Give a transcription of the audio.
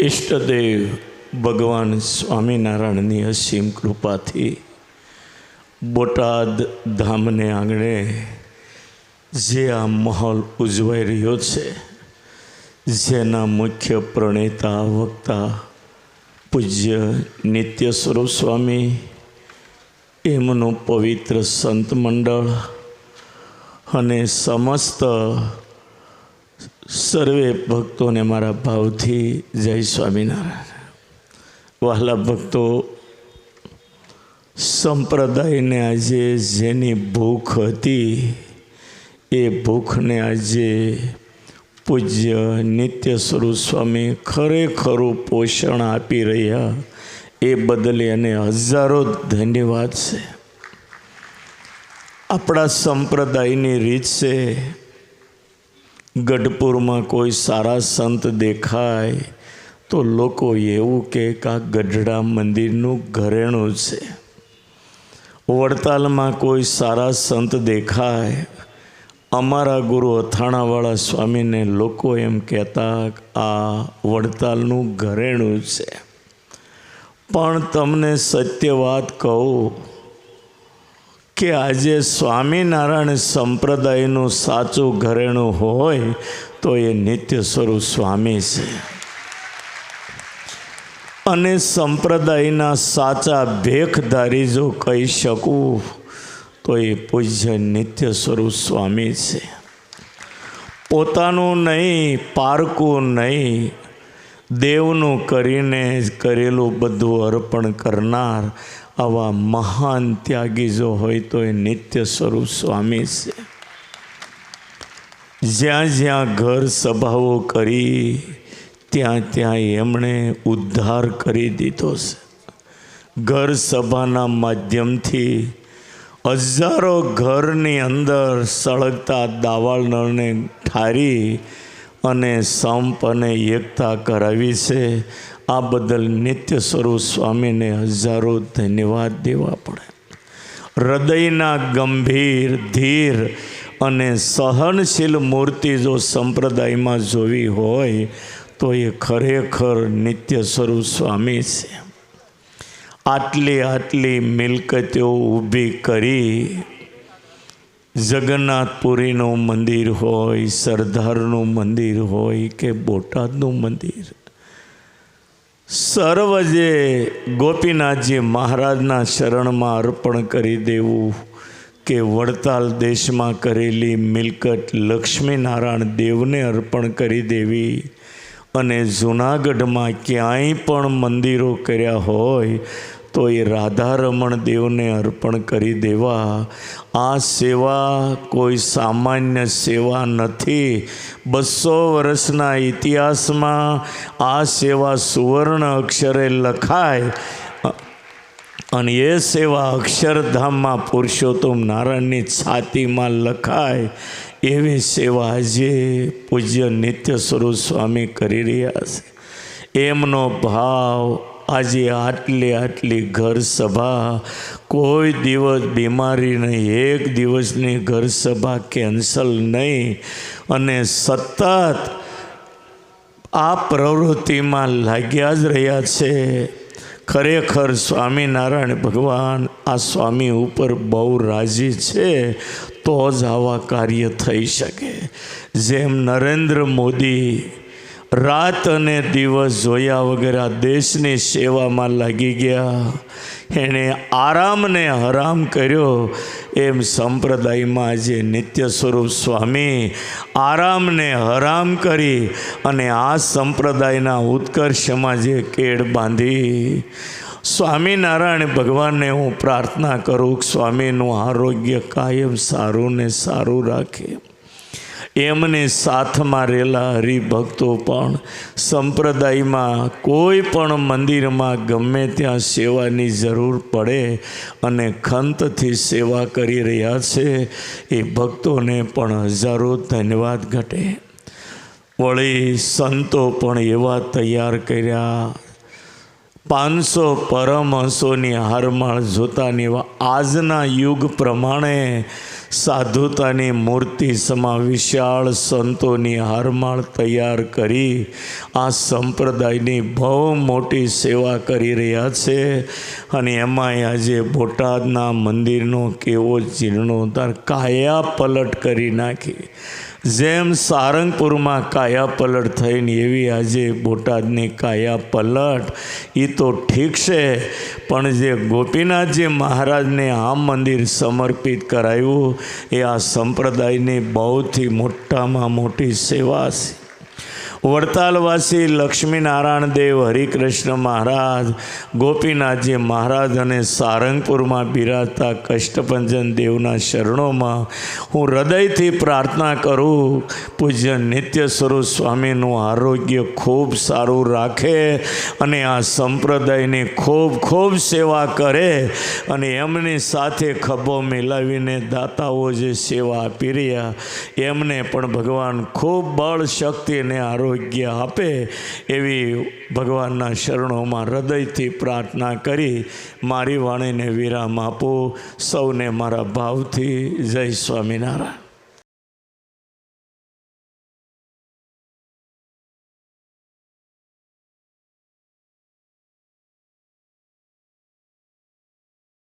ઈષ્ટદેવ ભગવાન સ્વામિનારાયણની અસીમ કૃપાથી બોટાદ ધામને આંગણે જે આ માહોલ ઉજવાઈ રહ્યો છે, જેના મુખ્ય પ્રણેતા વક્તા પૂજ્ય નિત્ય સ્વરૂપ સ્વામી, એમનું પવિત્ર સંત મંડળ અને સમસ્ત સર્વે ભક્તોને મારા ભાવથી જય સ્વામિનારાયણ. વહાલા ભક્તો, સંપ્રદાયને આજે જેની ભૂખ હતી એ ભૂખને આજે પૂજ્ય નિત્ય સ્વરૂપ સ્વામી ખરેખરું પોષણ આપી રહ્યા, એ બદલ એને હજારો ધન્યવાદ છે. આપણા સંપ્રદાયની રીત છે, ગઢપુરમાં કોઈ સારા સંત દેખાય તો લોકો એવું કહે કે આ ગઢડા મંદિરનું ઘરેણું છે. વડતાલમાં કોઈ સારા સંત દેખાય, અમારા ગુરુ અથાણાવાળા સ્વામીને લોકો એમ કહેતા આ વડતાલનું ઘરેણું છે. પણ તમને સત્ય વાત કહું કે આજે સ્વામિનારાયણ સંપ્રદાયનું સાચું ઘરેણું હોય તો એ નિત્ય સ્વરૂપ સ્વામી છે. અને સંપ્રદાયના સાચા ભેખધારી જો કહી શકું તો એ પૂજ્ય નિત્ય સ્વરૂપ સ્વામી છે. પોતાનું નહીં, પારકું નહીં, દેવનું કરીને જ કરેલું બધું અર્પણ કરનાર આવા મહાન ત્યાગી જો હોય તો એ નિત્ય સ્વરૂપ સ્વામી છે. જ્યાં જ્યાં ઘર સભાઓ કરી ત્યાં ત્યાં એમણે ઉદ્ધાર કરી દીધો છે. ઘર સભાના માધ્યમથી હજારો ઘરની અંદર સળગતા દાવાનળને ઠારી અને સંપ અને એકતા કરાવી છે. આ બદલ નિત્ય સ્વરૂપ સ્વામીને હજારો ધન્યવાદ દેવા પડે. હૃદયના ગંભીર, ધીર અને સહનશીલ મૂર્તિ જો સંપ્રદાયમાં જોવી હોય તો એ ખરેખર નિત્ય સ્વરૂપ સ્વામી છે. આટલી મિલકતો ઊભી કરી, જગન્નાથપુરીનું મંદિર હોય, સરદારનું મંદિર હોય કે બોટાદનું મંદિર, સર્વજે ગોપીનાથજી મહારાજના શરણમાં અર્પણ કરી દેવું કે વડતાલ દેશમાં કરેલી મિલકત લક્ષ્મીનારાયણ દેવને અર્પણ કરી દેવી અને જૂનાગઢમાં ક્યાંય પણ મંદિરો કર્યા હોય તો એ રાધારમણ દેવને અર્પણ કરી દેવા. આ સેવા કોઈ સામાન્ય સેવા નથી. 200 વર્ષના ઇતિહાસમાં આ સેવા સુવર્ણ અક્ષરે લખાય અને એ સેવા અક્ષરધામમાં પુરુષોત્તમ નારાયણની છાતીમાં લખાય એવી સેવા આજે પૂજ્ય નિત્ય સ્વરૂપ સ્વામી કરી રહ્યા છે. એમનો ભાવ આજે આટલી ઘર સભા, કોઈ દિવસ બીમારી નહીં, એક દિવસની ઘર સભા કેન્સલ નહીં, અને સતત આ પ્રવૃત્તિમાં લાગ્યા જ રહ્યા છે. ખરેખર સ્વામિનારાયણ ભગવાન આ સ્વામી ઉપર બહુ રાજી છે, તો જ આવા કાર્ય થઈ શકે. જેમ નરેન્દ્ર મોદી રાત અને દિવસ જોયા વગર આ દેશની સેવામાં લાગી ગયા, એણે આરામને હરામ કર્યો, એમ સંપ્રદાયમાં આજે નિત્ય સ્વરૂપ સ્વામી આરામને હરામ કરી અને આ સંપ્રદાયના ઉત્કર્ષમાં જે કેળ બાંધી. સ્વામિનારાયણ ભગવાનને હું પ્રાર્થના કરું કે સ્વામીનું આરોગ્ય કાયમ સારું ને સારું રાખે. એમની સાથમાં રહેલા હરિભક્તો પણ સંપ્રદાયમાં કોઈ પણ મંદિરમાં ગમે ત્યાં સેવાની જરૂર પડે અને ખંતથી સેવા કરી રહ્યા છે, એ ભક્તોને પણ હજારો ધન્યવાદ ઘટે. વળી સંતો પણ એવા તૈયાર કર્યા, 500 પરમહંસોની હારમાળ જોતાની આજના યુગ પ્રમાણે સાધુતાની મૂર્તિ સમા વિશાળ સંતોની હારમાળ તૈયાર કરી આ સંપ્રદાયની બહુ મોટી સેવા કરી રહ્યા છે. અને એમાંય આજે બોટાદના મંદિરનો કેવો જીર્ણોદ્ધાર, કાયા પલટ કરી નાખી. જેમ સારંગપુરમાં કાયા પલટ થઈને એવી આજે બોટાદની કાયા પલટ. એ તો ઠીક છે, પણ જે ગોપીનાથજી મહારાજને આ મંદિર સમર્પિત કરાયું એ આ સંપ્રદાયની બહુથી મોટામાં મોટી સેવા છે. વડતાલવાસી લક્ષ્મીનારાયણ દેવ, હરિકૃષ્ણ મહારાજ, ગોપીનાથજી મહારાજ અને સારંગપુરમાં બિરાજતા કષ્ટભંજન દેવના શરણોમાં હું હૃદયથી પ્રાર્થના કરું, પૂજ્ય નિત્ય સ્વરૂપ સ્વામીનું આરોગ્ય ખૂબ સારું રાખે અને આ સંપ્રદાયની ખૂબ ખૂબ સેવા કરે. અને એમની સાથે ખભો મિલાવીને દાતાઓ જે સેવા આપી રહ્યા એમને પણ ભગવાન ખૂબ બળ, શક્તિ અને આરોગ્ય આપે એવી ભગવાનના શરણોમાં હૃદયથી પ્રાર્થના કરી મારી વાણીને વિરામ આપો. સૌને મારા ભાવથી જય સ્વામિનારાયણ.